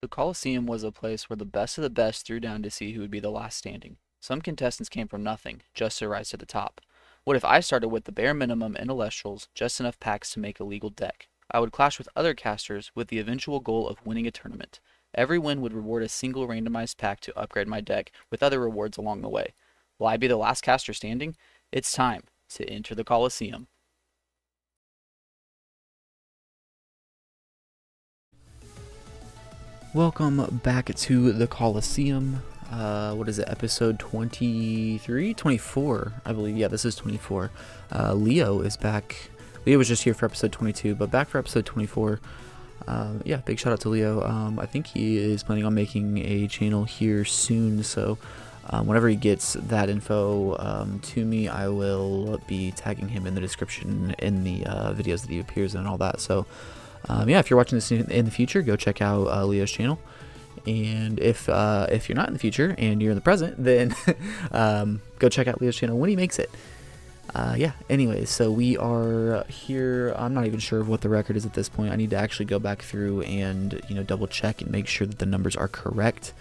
The Coliseum was a place where the best of the best threw down to see who would be the last standing. Some contestants came from nothing, just to rise to the top. What if I started with the bare minimum in Elestrals, just enough packs to make a legal deck? I would clash with other casters with the eventual goal of winning a tournament. Every win would reward a single randomized pack to upgrade my deck, with other rewards along the way. Will I be the last caster standing? It's time to enter the Coliseum. Welcome back to the Coliseum. What is it, episode 23? 24, I believe. Yeah, this is 24. Leo is back. Leo was just here for episode 22, but back for episode 24. Yeah, big shout out to Leo. I think he is planning on making a channel here soon, so whenever he gets that info to me, I will be tagging him in the description in the videos that he appears in and all that. So yeah, if you're watching this in the future, go check out Leo's channel. And if you're not in the future and you're in the present, then go check out Leo's channel when he makes it. Yeah, anyways, so we are here. I'm not even sure of what the record is at this point. I need to actually go back through and, double check and make sure that the numbers are correct.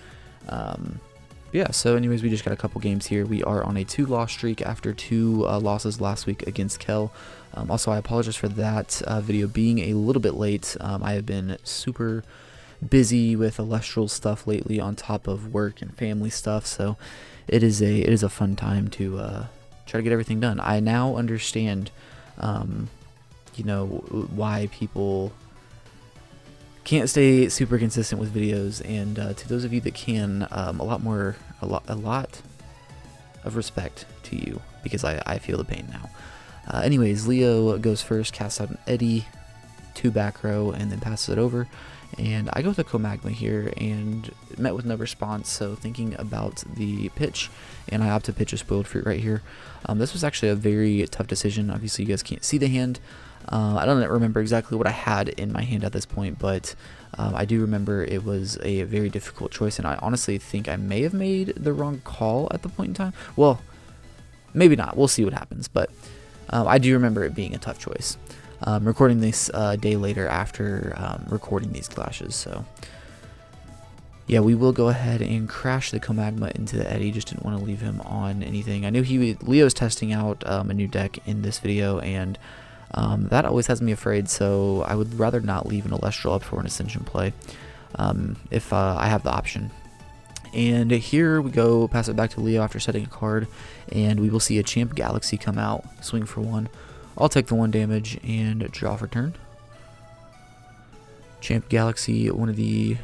Yeah, so anyways, we just got a couple games here. We are on a 2-loss streak after 2 losses last week against Kel. Also, I apologize for that video being a little bit late. I have been super busy with Elestral stuff lately on top of work and family stuff, so it is a fun time to try to get everything done. I now understand, why people can't stay super consistent with videos, and to those of you that can, a lot of respect to you, because I feel the pain now. Anyways, Leo goes first, casts out an Eddy, 2 back row, and then passes it over. And I go with a Comagma here, and met with no response, so thinking about the pitch, and I opt to pitch a Spoiled Fruit right here. This was actually a very tough decision. Obviously, you guys can't see the hand. I don't remember exactly what I had in my hand at this point, but I do remember it was a very difficult choice, and I honestly think I may have made the wrong call at the point in time. Well, maybe not. We'll see what happens, but I do remember it being a tough choice. Recording this a day later after recording these clashes, so yeah, we will go ahead and crash the Comagma into the Eddy. Just didn't want to leave him on anything. I knew Leo's testing out a new deck in this video, and that always has me afraid, so I would rather not leave an Elestral up for an Ascension play if I have the option. And here we go, pass it back to Leo after setting a card, and we will see a Champ Galaxy come out, swing for 1. I'll take the 1 damage and draw for turn. Champ Galaxy,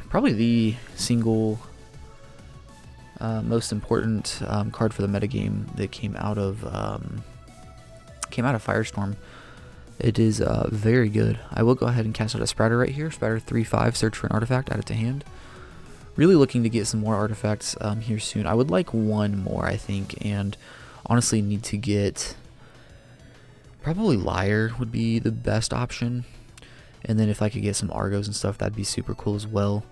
probably the single most important card for the metagame that came out of Firestorm. It is very good. I will go ahead and cast out a Spreader right here. Spreader 3/5, search for an artifact, add it to hand. Really looking to get some more artifacts here soon. I would like 1 more, I think, and honestly need to get probably Liar would be the best option. And then if I could get some Argos and stuff, that'd be super cool as well.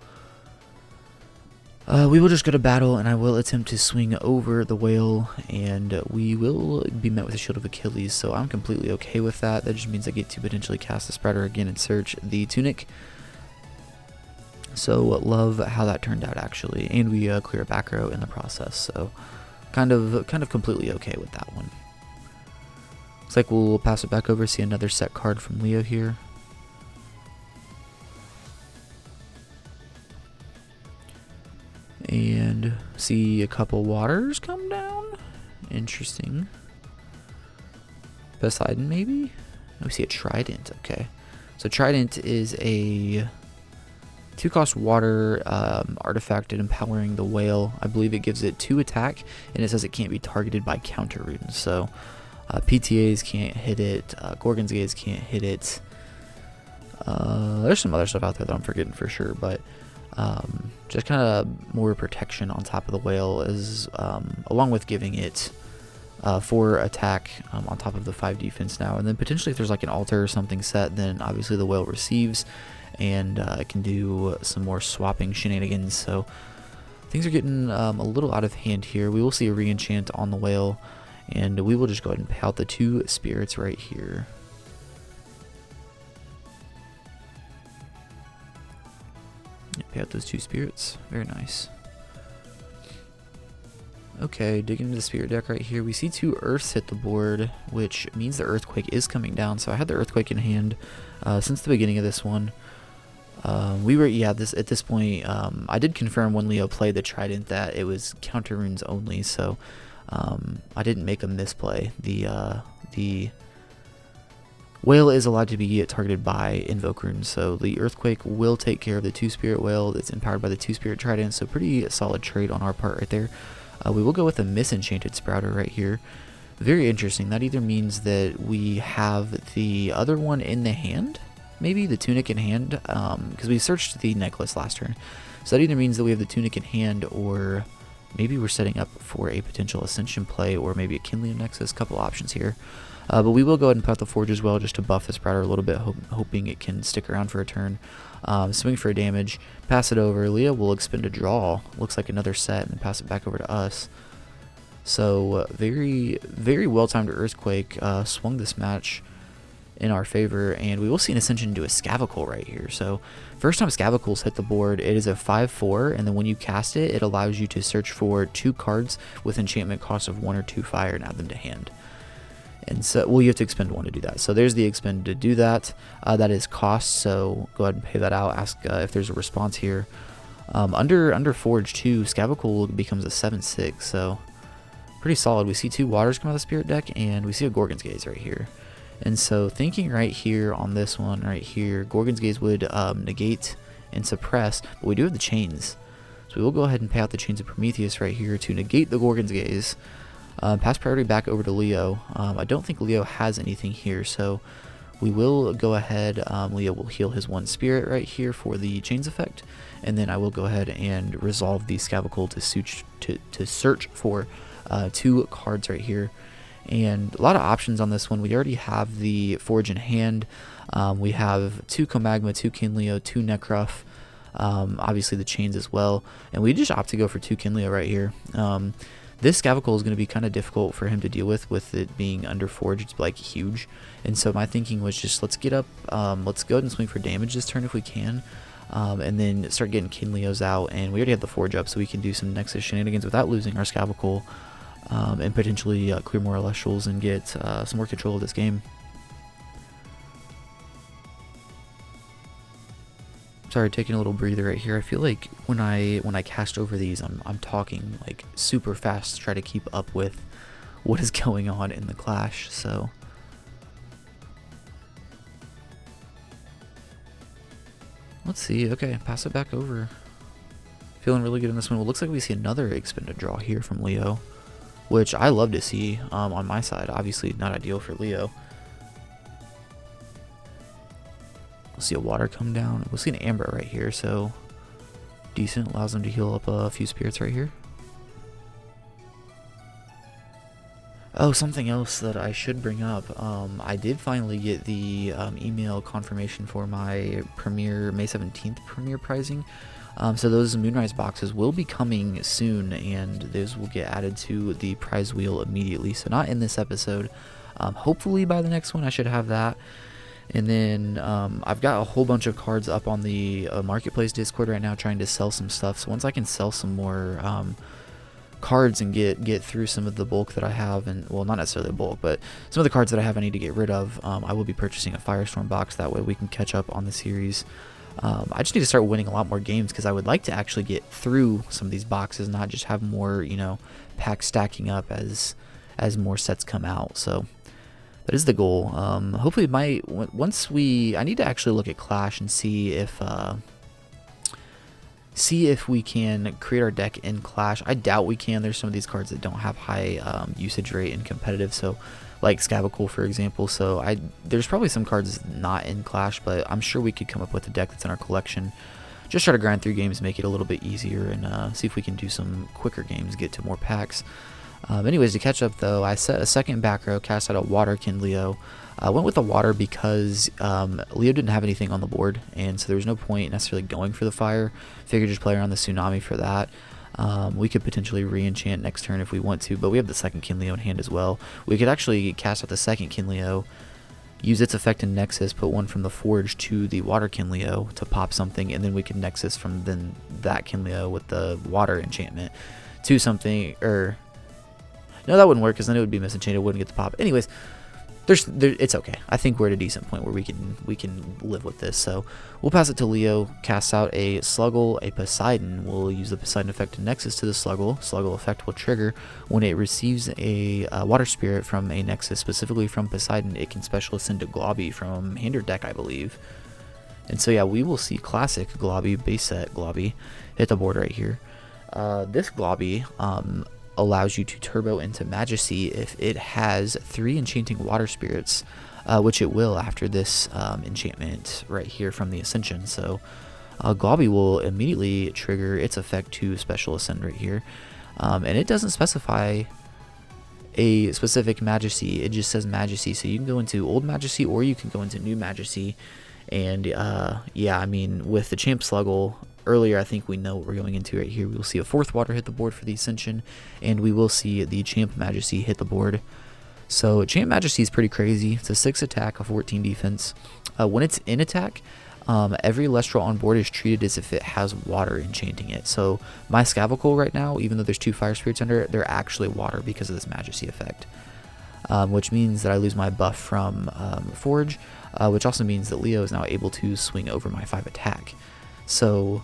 We will just go to battle, and I will attempt to swing over the whale, and we will be met with a Shield of Achilles, so I'm completely okay with that. That just means I get to potentially cast the Spreader again and search the Tunic. So love how that turned out, actually, and we clear a back row in the process, so kind of completely okay with that one. Looks like we'll pass it back over, see another set card from Leo here. And see a couple waters come down. Interesting. Poseidon, maybe? Oh, we see a Trident. Okay. So Trident is a 2-cost water artifact and empowering the whale. I believe it gives it 2 attack, and it says it can't be targeted by counter runes. So PTAs can't hit it. Gorgon's Gaze can't hit it. There's some other stuff out there that I'm forgetting for sure, but just kind of more protection on top of the whale, is along with giving it 4 attack on top of the 5 defense now, and then potentially if there's like an altar or something set, then obviously the whale receives, and it can do some more swapping shenanigans. So things are getting a little out of hand here. We will see a re-enchant on the whale, and we will just go ahead and pay out the 2 spirits right here. pay out those 2 spirits. Very nice. Okay, digging into the spirit deck right here. We see 2 Earths hit the board, which means the Earthquake is coming down. So I had the Earthquake in hand since the beginning of this one. At this point, I did confirm when Leo played the Trident that it was counter runes only, so I didn't make a misplay. The Whale is allowed to be targeted by Invoke runes, so the Earthquake will take care of the 2 Spirit Whale that's empowered by the 2 Spirit Trident, so pretty solid trade on our part right there. We will go with a Misenchanted Sprouter right here. Very interesting. That either means that we have the other one in the hand, maybe the Tunic in hand, because we searched the necklace last turn. So that either means that we have the Tunic in hand, or maybe we're setting up for a potential Ascension play, or maybe a Kinlium Nexus. Couple options here. But we will go ahead and put out the Forge as well, just to buff the Sprouter a little bit, hoping it can stick around for a turn. Swing for damage, pass it over. Leo will expend a draw. Looks like another set, and pass it back over to us. So very, very well-timed Earthquake swung this match in our favor, and we will see an Ascension into a Scavicle right here. So first time Scavicles hit the board, it is a 5/4, and then when you cast it, it allows you to search for 2 cards with enchantment cost of 1 or 2 fire and add them to hand. And so, well, you have to expend 1 to do that. So there's the expend to do that. That is cost, so go ahead and pay that out. Ask if there's a response here. Under Forge 2, Scavicle becomes a 7/6, so pretty solid. We see 2 Waters come out of the Spirit deck, and we see a Gorgon's Gaze right here. And so thinking right here on this one right here, Gorgon's Gaze would negate and suppress, but we do have the Chains. So we will go ahead and pay out the Chains of Prometheus right here to negate the Gorgon's Gaze. Pass priority back over to Leo. I don't think Leo has anything here, so we will go ahead. Leo will heal his 1 spirit right here for the Chains effect, and then I will go ahead and resolve the Scavicle to search for 2 cards right here. And a lot of options on this one. We already have the Forge in hand. We have 2 Comagma, 2 Kinleo, 2 Necruff, obviously the Chains as well, and we just opt to go for 2 Kinleo right here. This Scavicle is going to be kind of difficult for him to deal with it being under Forge. It's like huge, and so my thinking was just let's get up, let's go ahead and swing for damage this turn if we can, and then start getting Kinleos out. And we already have the Forge up, so we can do some Nexus shenanigans without losing our Scavicle, and potentially clear more Elestrals and get some more control of this game. Sorry, taking a little breather right here. I feel like when I cast over these, I'm talking like super fast to try to keep up with what is going on in the clash. So let's see. Okay, pass it back over. Feeling really good in this one. Well, looks like we see another expended draw here from Leo, which I love to see on my side. Obviously not ideal for Leo. We'll see a Water come down. We'll see an Amber right here, so decent. Allows them to heal up a few spirits right here. Oh, something else that I should bring up. I did finally get the email confirmation for my May 17th premiere pricing. So those Moonrise boxes will be coming soon, and those will get added to the prize wheel immediately. So not in this episode. Hopefully by the next one I should have that. And then I've got a whole bunch of cards up on the Marketplace Discord right now trying to sell some stuff. So once I can sell some more cards and get through some of the bulk that I have, and well, not necessarily the bulk, but some of the cards that I have I need to get rid of, I will be purchasing a Firestorm box. That way we can catch up on the series. I just need to start winning a lot more games, because I would like to actually get through some of these boxes, not just have more, packs stacking up as more sets come out. So that is the goal. Hopefully I need to actually look at Clash and see if we can create our deck in Clash. I doubt we can. There's some of these cards that don't have high usage rate in competitive, so like Scavicle for example. So there's probably some cards not in Clash, but I'm sure we could come up with a deck that's in our collection. Just try to grind through games, make it a little bit easier, and see if we can do some quicker games, get to more packs. Anyways, to catch up though, I set a second back row, cast out a Waterkin Leo. I went with the Water because Leo didn't have anything on the board, and so there was no point necessarily going for the Fire. Figured just play around the Tsunami for that. We could potentially re-enchant next turn if we want to, but we have the second Kinleo in hand as well. We could actually cast out the second Kinleo use its effect in Nexus, put one from the Forge to the Water Kinleo to pop something, and then we can Nexus from then that Kinleo with the Water enchantment to something, or no, that wouldn't work because then it would be misenchanted, wouldn't get the pop. Anyways, it's okay. I think we're at a decent point where we can live with this. So we'll pass it to Leo, cast out a Sluggle, a Poseidon. We'll use the Poseidon effect to Nexus to the Sluggle. Sluggle effect will trigger when it receives a Water Spirit from a Nexus, specifically from Poseidon. It can special ascend to Globby from Hinder deck, I believe. And so yeah, we will see classic Globby, base set Globby, hit the board right here. This Globby allows you to turbo into Majesty if it has 3 enchanting water spirits, which it will after this enchantment right here from the Ascension. So Globby will immediately trigger its effect to special ascend right here, and it doesn't specify a specific Majesty. It just says Majesty, so you can go into Old Majesty or you can go into New Majesty. And yeah, I mean, with the Champ Sluggle earlier, I think we know what we're going into right here. We will see a 4th water hit the board for the Ascension, and we will see the Champ Majesty hit the board. So Champ Majesty is pretty crazy. It's a 6 attack, a 14 defense. When it's in attack, every Elestral on board is treated as if it has water enchanting it. So my Scavicle right now, even though there's 2 fire spirits under it, they're actually water because of this Majesty effect. Which means that I lose my buff from Forge, which also means that Leo is now able to swing over my 5 attack. So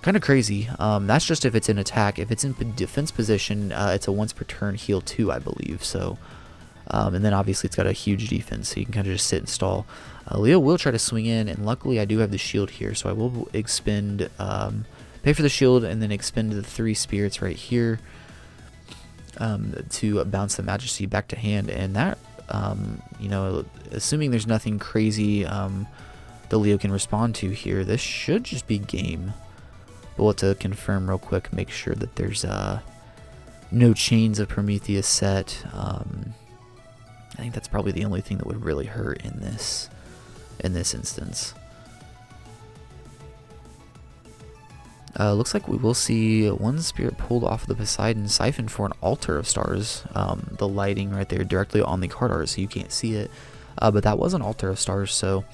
kind of crazy. That's just if it's in attack. If it's in defense position, it's a once per turn heal 2, I believe. So, and then obviously it's got a huge defense, so you can kind of just sit and stall. Leo will try to swing in, and luckily I do have the shield here, so I will expend, pay for the shield, and then expend the 3 spirits right here to bounce the Majesty back to hand. And that, you know, assuming there's nothing crazy the Leo can respond to here, this should just be game. But we'll have to confirm real quick, make sure that there's no Chains of Prometheus set. I think that's probably the only thing that would really hurt in this instance. Looks like we will see 1 spirit pulled off of the Poseidon Siphon for an Altar of Stars. The lighting right there directly on the card art, so you can't see it. But that was an Altar of Stars, so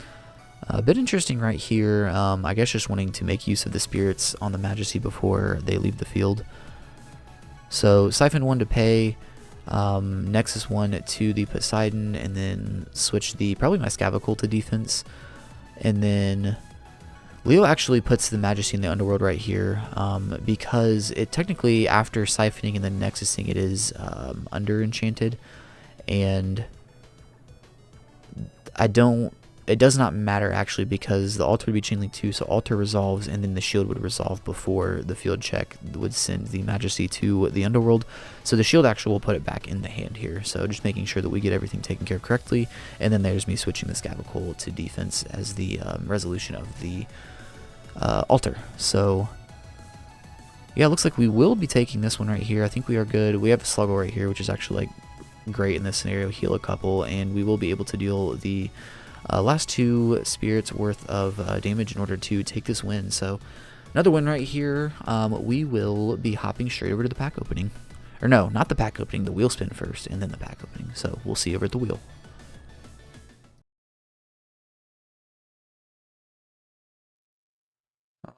a bit interesting right here. I guess just wanting to make use of the spirits on the Majesty before they leave the field. So Siphon 1 to pay, Nexus 1 to the Poseidon, and then switch probably my Scavicle to defense. And then Leo actually puts the Majesty in the Underworld right here, because it technically, after siphoning and then nexusing, it is under enchanted, and it does not matter actually, because the altar would be chainlink 2, so altar resolves, and then the shield would resolve before the field check would send the Majesty to the Underworld. So the shield actually will put it back in the hand here, so just making sure that we get everything taken care of correctly. And then there's me switching the Scavicle to defense as the resolution of the altar. So yeah, it looks like we will be taking this one right here. I think we are good. We have a Sluggle right here, which is actually like great in this scenario. Heal a couple, and we will be able to deal the last 2 spirits worth of damage in order to take this win. So another win right here. We will be hopping straight over to the pack opening, or no, not the pack opening, the wheel spin first and then the pack opening. So we'll see you over at the wheel.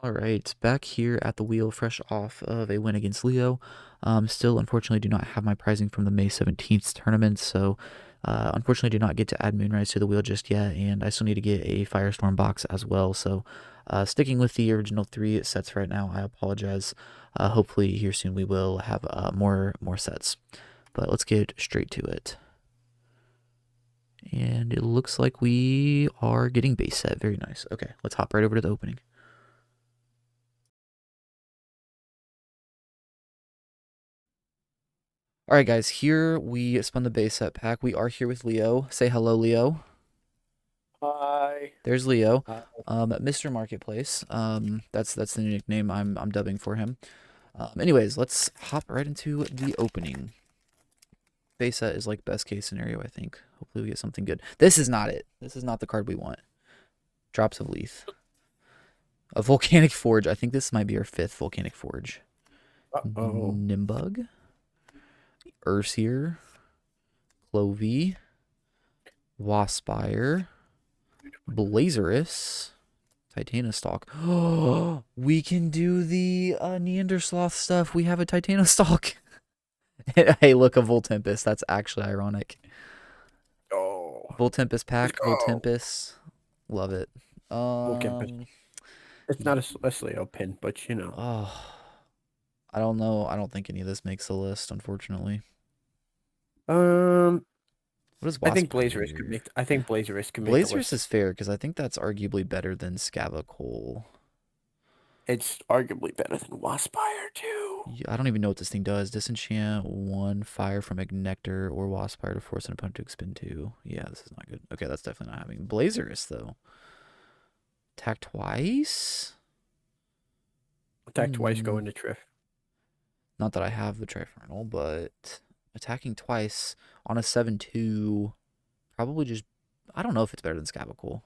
Alright, back here at the wheel, fresh off of a win against Leo. Still, unfortunately, do not have my prizing from the May 17th tournament, so unfortunately do not get to add Moonrise to the wheel just yet, and I still need to get a Firestorm box as well, so sticking with the original 3 sets right now. I apologize. Hopefully here soon we will have more sets, but let's get straight to it. And it looks like we are getting base set. Very nice. Okay, let's hop right over to the opening. Alright guys, here we spun the base set pack. We are here with Leo. Say hello, Leo. Hi. There's Leo. Hi. Mr. Marketplace. That's the nickname I'm dubbing for him. Anyways, let's hop right into the opening. Base set is like best case scenario, I think. Hopefully we get something good. This is not it. This is not the card we want. Drops of Leaf. A Volcanic Forge. I think this might be our 5th Volcanic Forge. Uh-oh. Nimbug. Ursier. Clovey. Waspire, Blazerus, Titanostalk. Oh, we can do the Neandersloth stuff. We have a Titanostalk. Hey, look, a Voltempest. That's actually ironic. Oh, Voltempest let's pack, go. Voltempest. Love it. We'll get it. It's not a Sleo pin, but you know. Oh, I don't know. I don't think any of this makes the list, unfortunately. Um, What does I think Blazerous could Waspire? make. I think Blazerous could make the Blazers list. is fair because I think that's arguably better than Scavacole. It's arguably better than Waspire too. Yeah, I don't even know what this thing does. Disenchant one fire from Ignector or Waspire to force an opponent to expend two. Yeah, this is not good. Okay, that's definitely not having. Blazers, though. Attack twice? Attack twice, go Hmm. into Triff. Not that I have the Trifernal, but attacking twice on a 7-2 probably just. I don't know if it's better than Scavacole.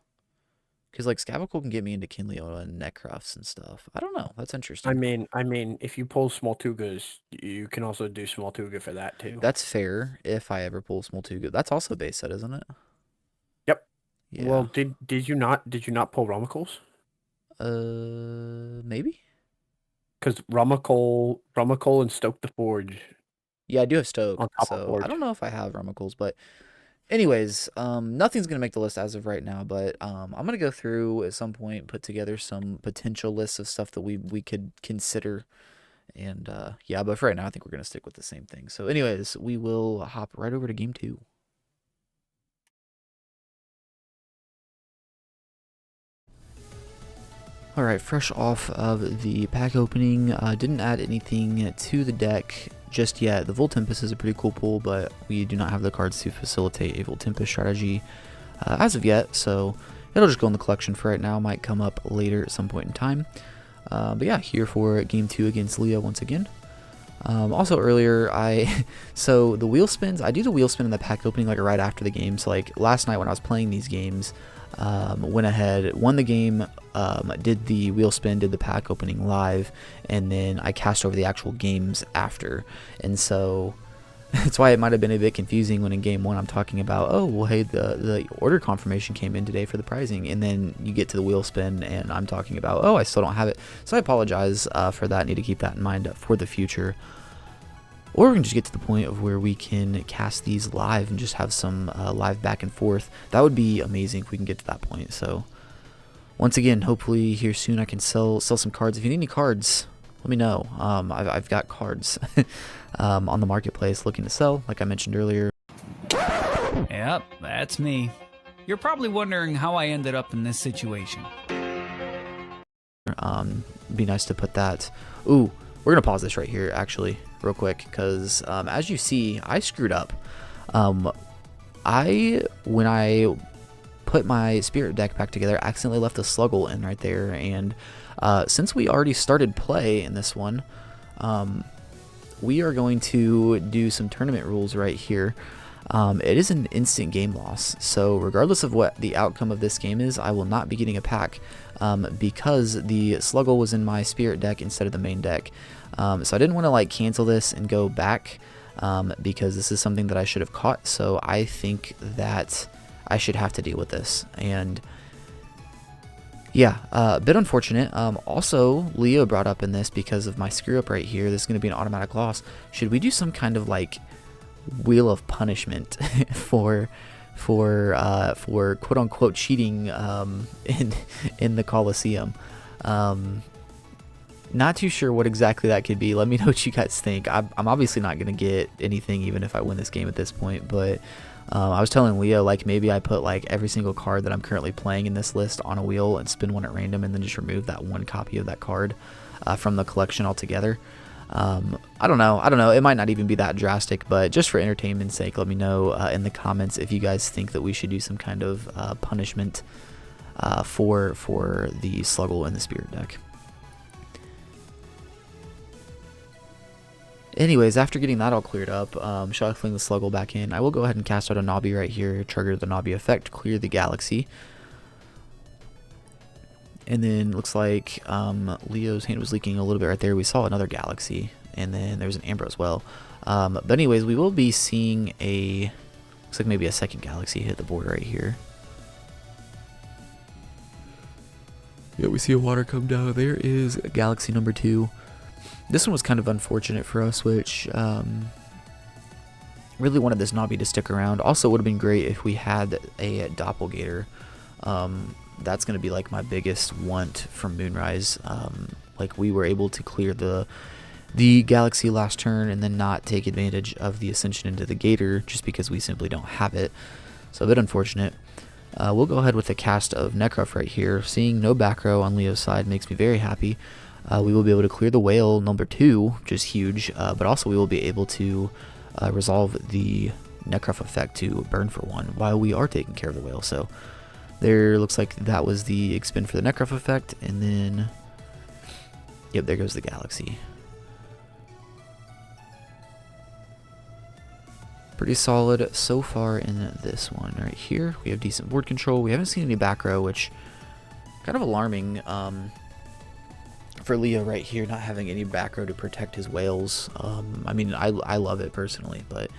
Because, like, Scavacole can get me into Kinleona and Necrufts and stuff. I don't know. That's interesting. I mean, if you pull small Tugas, you can also do small Tuga for that too. That's fair if I ever pull Smoltuga. That's also base set, isn't it? Yep. Well, Yeah. did you not pull Rumicles? Maybe? Because Rumicle and Stoke the Forge Yeah, I do have Stoke, on top of so I Forge. don't know if I have Rumicles, but anyways, nothing's gonna make the list as of right now, but I'm gonna go through at some point, put together some potential lists of stuff that we could consider, and yeah, but for right now, I think we're gonna stick with the same thing. So, anyways, we will hop right over to game two. All right, fresh off of the pack opening, didn't add anything to the deck just yet. The Voltempest is a pretty cool pull, but we do not have the cards to facilitate a Voltempest strategy as of yet, so it'll just go in the collection for right now. Might come up later at some point in time. But yeah, here for game two against Leo once again. Also earlier, so the wheel spins, I do the wheel spin in the pack opening like right after the game. So like last night when I was playing these games, went ahead, won the game, did the wheel spin, did the pack opening live, and then I cast over the actual games after. And so that's why it might have been a bit confusing when in game one I'm talking about, oh, well, hey, the order confirmation came in today for the pricing, and then you get to the wheel spin and I'm talking about, oh, I still don't have it. So I apologize for that. I need to keep that in mind for the future. Or we can just get to the point of where we can cast these live and just have some live back and forth. That would be amazing if we can get to that point. So once again, hopefully here soon I can sell some cards. If you need any cards, let me know. I've got cards on the marketplace looking to sell, like I mentioned earlier. Yep, that's me. You're probably wondering how I ended up in this situation. Be nice to put that. Ooh, we're gonna pause this right here actually real quick because as you see, I screwed up. When I put my spirit deck back together, I accidentally left a Sluggle in right there, and since we already started play in this one, we are going to do some tournament rules right here. It is an instant game loss, so regardless of what the outcome of this game is, I will not be getting a pack because the Sluggle was in my spirit deck instead of the main deck. So I didn't want to like cancel this and go back because this is something that I should have caught, so I think that I should have to deal with this. And yeah, a bit unfortunate. Also, Leo brought up in this because of my screw up right here, this is going to be an automatic loss. Should we do some kind of like wheel of punishment for quote unquote cheating in the Coliseum? Not too sure what exactly that could be. Let me know what you guys think. I'm obviously not gonna get anything even if I win this game at this point, but I was telling Leo like maybe I put like every single card that I'm currently playing in this list on a wheel and spin one at random and then just remove that one copy of that card from the collection altogether. I don't know. It might not even be that drastic, but just for entertainment's sake, let me know in the comments if you guys think that we should do some kind of punishment for the Sluggle and the Spirit deck. Anyways, after getting that all cleared up, shuffling the Sluggle back in, I will go ahead and cast out a Nobby right here, trigger the Nobby effect, clear the Galaxy. And then looks like Leo's hand was leaking a little bit right there. We saw another Galaxy, and then there's an Amber as well. But anyways, we will be seeing a Looks like maybe a second galaxy hit the board right here. Yeah, we see a water come down. There is galaxy number 2. This one was kind of unfortunate for us, which really wanted this Nobby to stick around. Also, it would have been great if we had a doppelganger. That's going to be like my biggest want from Moonrise. Like we were able to clear the galaxy last turn and then not take advantage of the ascension into the gator just because we simply don't have it. So a bit unfortunate. We'll go ahead with the cast of Necrof right here. Seeing no back row on Leo's side makes me very happy. We will be able to clear the whale number 2, which is huge, but also we will be able to resolve the Necrof effect to burn for 1 while we are taking care of the whale. So there looks like that was the expend for the Necrof effect, and then yep, there goes the galaxy. Pretty solid so far in this one right here. We have decent board control. We haven't seen any back row, which kind of alarming for Leo right here, not having any back row to protect his whales. I mean, I love it personally, but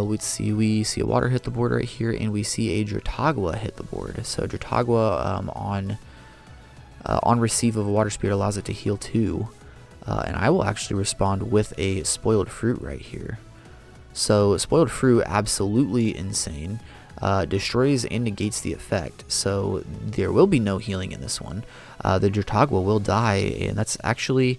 we see a water hit the board right here, and we see a Dratagua hit the board. So Dratagua on receive of a water spirit allows it to heal 2, and I will actually respond with a spoiled fruit right here. So spoiled fruit, absolutely insane. Destroys and negates the effect, so there will be no healing in this one. The Dratagua will die, and that's actually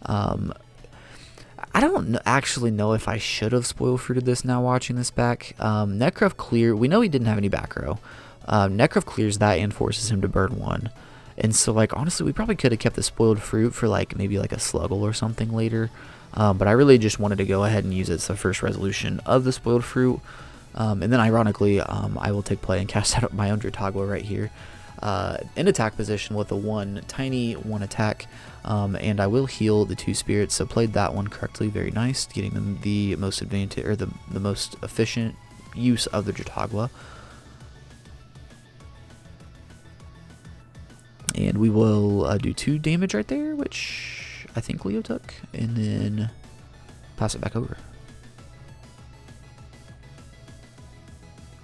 I don't actually know if I should have spoiled fruited this now watching this back. Necrof clear, we know he didn't have any back row. Necrof clears that and forces him to burn 1. And so, like, honestly, we probably could have kept the spoiled fruit for, like, maybe like a sluggle or something later. But I really just wanted to go ahead and use it as the first resolution of the spoiled fruit. And then, ironically, I will take play and cast out my own Dratagua right here. In attack position with a tiny 1 attack. And I will heal the 2 spirits, so played that one correctly. Very nice, getting them the most advantage, or the most efficient use of the Dratagua. And we will do 2 damage right there, which I think Leo took, and then pass it back over.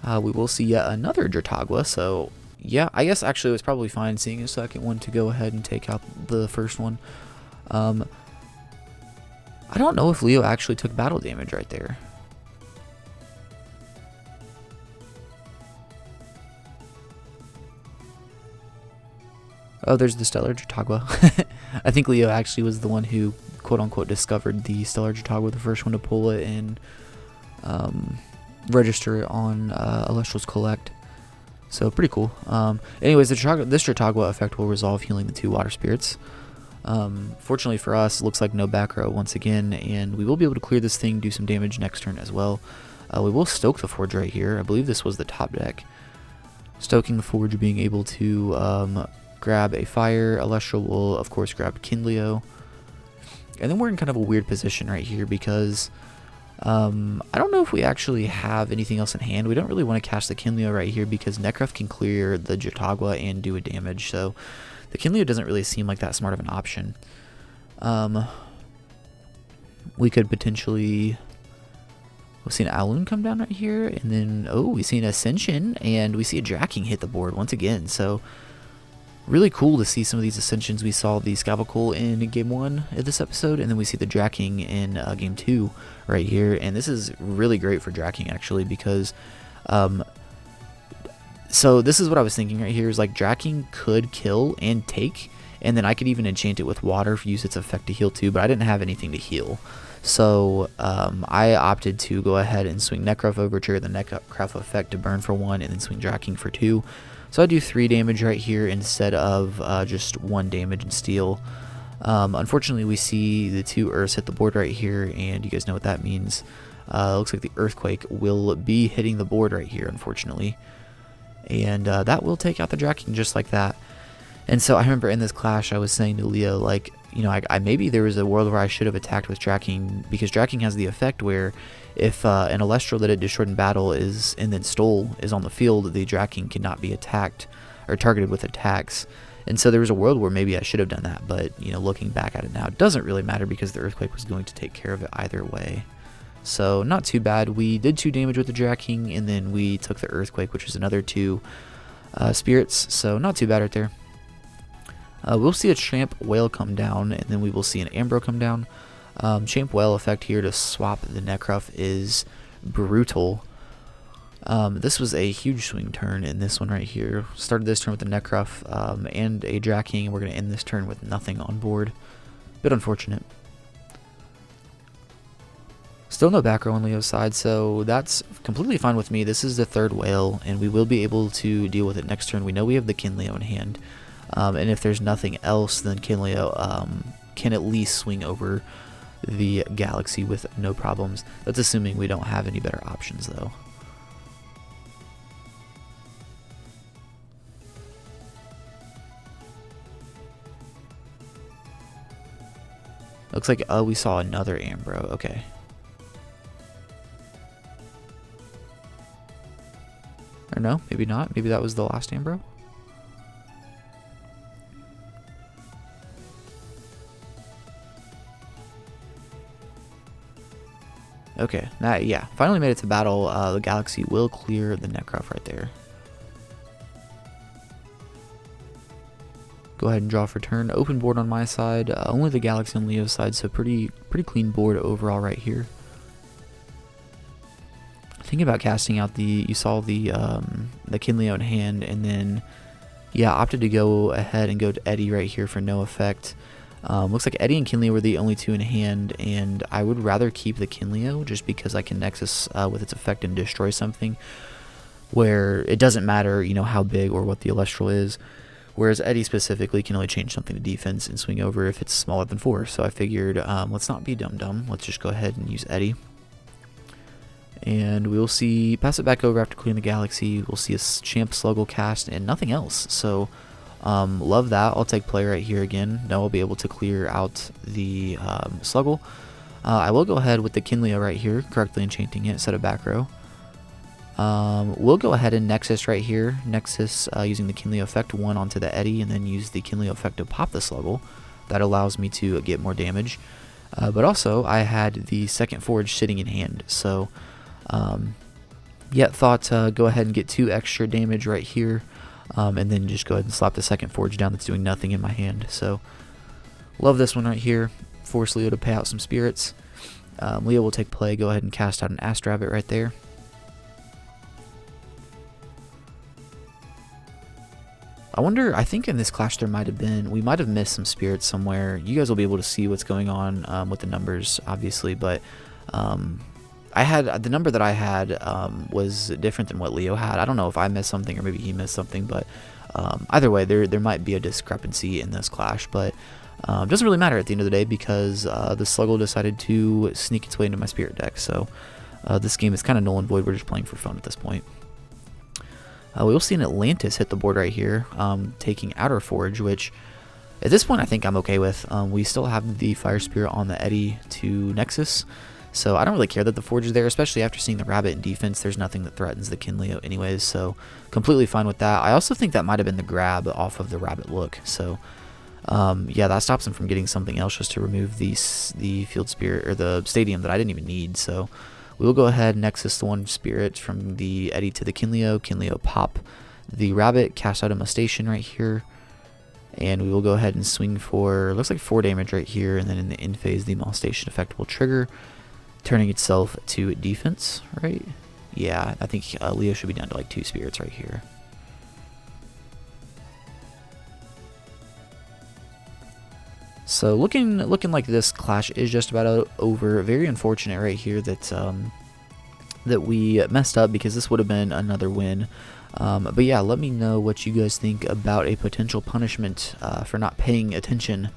We will see yet another Dratagua, so yeah, I guess actually it was probably fine seeing a second one to go ahead and take out the first one. I don't know if Leo actually took battle damage right there. Oh, there's the Stellar Dratagua. I think Leo actually was the one who, quote-unquote, discovered the Stellar Dratagua, the first one to pull it and register it on Elestrals Collect. So, pretty cool. Anyways, this Dratagua effect will resolve healing the 2 water spirits. Fortunately for us, it looks like no back row once again, and we will be able to clear this thing, do some damage next turn as well. We will stoke the Forge right here. I believe this was the top deck. Stoking the Forge, being able to grab a fire. Elestral will, of course, grab Kindleo. And then we're in kind of a weird position right here because I don't know if we actually have anything else in hand. We don't really want to cast the Kindleo right here because Necrof can clear the Dratagua and do a damage. So the Kindleo doesn't really seem like that smart of an option. We could potentially... We've seen an Aloon come down right here, and then, oh, we see an Ascension, and we see a Draking hit the board once again. So really cool to see some of these Ascensions. We saw the Scavacle in Game 1 of this episode, and then we see the Draking in Game 2 right here. And this is really great for Draking, actually, because... so this is what I was thinking right here, is like Draking could kill and take, and then I could even enchant it with water, use its effect to heal too, but I didn't have anything to heal. So I opted to go ahead and swing Necrof over, trigger the Necrof effect to burn for 1, and then swing Draking for 2. So I do 3 damage right here instead of just 1 damage and steal. Unfortunately, we see the 2 Earths hit the board right here, and you guys know what that means. Looks like the Earthquake will be hitting the board right here, unfortunately. And that will take out the Draking just like that. And so I remember in this clash, I was saying to Leo, like, you know, I maybe there was a world where I should have attacked with Draking, because Draking has the effect where if an Elestral that it destroyed in battle is and then stole is on the field, the Draking cannot be attacked or targeted with attacks. And so there was a world where maybe I should have done that, but, you know, looking back at it now, it doesn't really matter because the Earthquake was going to take care of it either way. So not too bad. We did 2 damage with the Jacking, and then we took the Earthquake, which is another 2 spirits. So not too bad right there. We'll see a Champ Whale come down, and then we will see an Ambro come down. Champ Whale effect here to swap the Necruff is brutal. This was a huge swing turn in this one right here. Started this turn with the Necruff and a Jacking, and we're going to end this turn with nothing on board. Bit unfortunate. Still no back row on Leo's side, so that's completely fine with me. This is the 3rd whale, and we will be able to deal with it next turn. We know we have the Kinleo in hand, and if there's nothing else, then Kinleo can at least swing over the Galaxy with no problems. That's assuming we don't have any better options, though. Looks like we saw another Ambro. Okay. Or no, maybe not. Maybe that was the last Ambro. Okay, yeah, finally made it to battle. The Galaxy will clear the Necruff right there. Go ahead and draw for turn. Open board on my side. Only the Galaxy on Leo's side, so pretty clean board overall right here. Thinking about casting out you saw the Kinleo in hand, and then yeah, opted to go ahead and go to Eddie right here for no effect. Looks like Eddie and Kinleo were the only 2 in hand, and I would rather keep the Kinleo just because I can Nexus with its effect and destroy something, where it doesn't matter, you know, how big or what the Elestral is. Whereas Eddie specifically can only change something to defense and swing over if it's smaller than 4. So I figured, let's not be dumb. Let's just go ahead and use Eddie. And we'll see, pass it back over after clearing the Galaxy. We'll see a Champ Sluggle cast and nothing else. So love that. I'll take play right here again. Now I'll be able to clear out the Sluggle. I will go ahead with the Kinleo right here, correctly enchanting it, set a back row. We'll go ahead and Nexus right here. Nexus using the Kinleo effect 1 onto the Eddie, and then use the Kinleo effect to pop the Sluggle. That allows me to get more damage. But also, I had the 2nd Forge sitting in hand, so yeah, thought go ahead and get 2 extra damage right here, and then just go ahead and slap the 2nd Forge down that's doing nothing in my hand. So love this one right here. Force Leo to pay out some spirits. Leo will take play, go ahead and cast out an Astrabbit right there. I wonder, I think in this clash we might have missed some spirits somewhere. You guys will be able to see what's going on with the numbers, obviously, but I had, the number that I had was different than what Leo had. I don't know if I missed something or maybe he missed something, but either way, there might be a discrepancy in this clash, but it doesn't really matter at the end of the day because the Sluggle decided to sneak its way into my spirit deck, so this game is kind of null and void. We're just playing for fun at this point. We will see an Atlantis hit the board right here, taking Outer Forge, which at this point I think I'm okay with. We still have the Fire Spirit on the Eddie to Nexus, so I don't really care that the Forge is there, especially after seeing the Rabbit in defense. There's nothing that threatens the Kinleo anyways, so completely fine with that. I also think that might have been the grab off of the Rabbit look, so yeah, that stops him from getting something else just to remove the Field Spirit, or the Stadium that I didn't even need, so we will go ahead and Nexus the 1 Spirit from the Eddie to the Kinleo. Kinleo pop the Rabbit, cast out a Mustation right here, and we will go ahead and swing for, looks like 4 damage right here, and then in the end phase the Molestation effect will trigger, turning itself to defense, right? Yeah, I think Leo should be down to like 2 spirits right here. So looking like this clash is just about over. Very unfortunate right here that that we messed up, because this would have been another win. But yeah, let me know what you guys think about a potential punishment for not paying attention,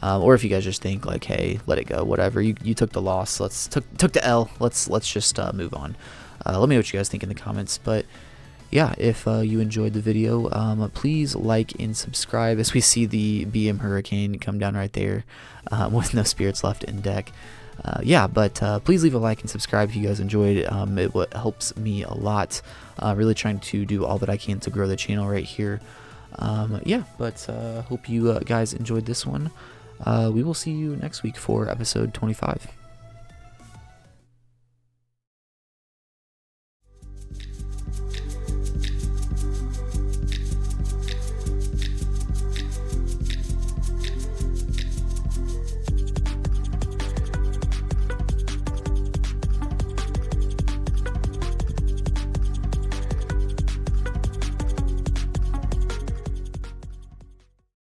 or if you guys just think like, hey, let it go, whatever. You took the loss. Took the L. Let's just move on. Let me know what you guys think in the comments. But yeah, if you enjoyed the video, please like and subscribe as we see the BM Hurricane come down right there with no spirits left in deck. Yeah, but please leave a like and subscribe if you guys enjoyed. It helps me a lot. Really trying to do all that I can to grow the channel right here. Yeah, but hope you guys enjoyed this one. We will see you next week for episode 25.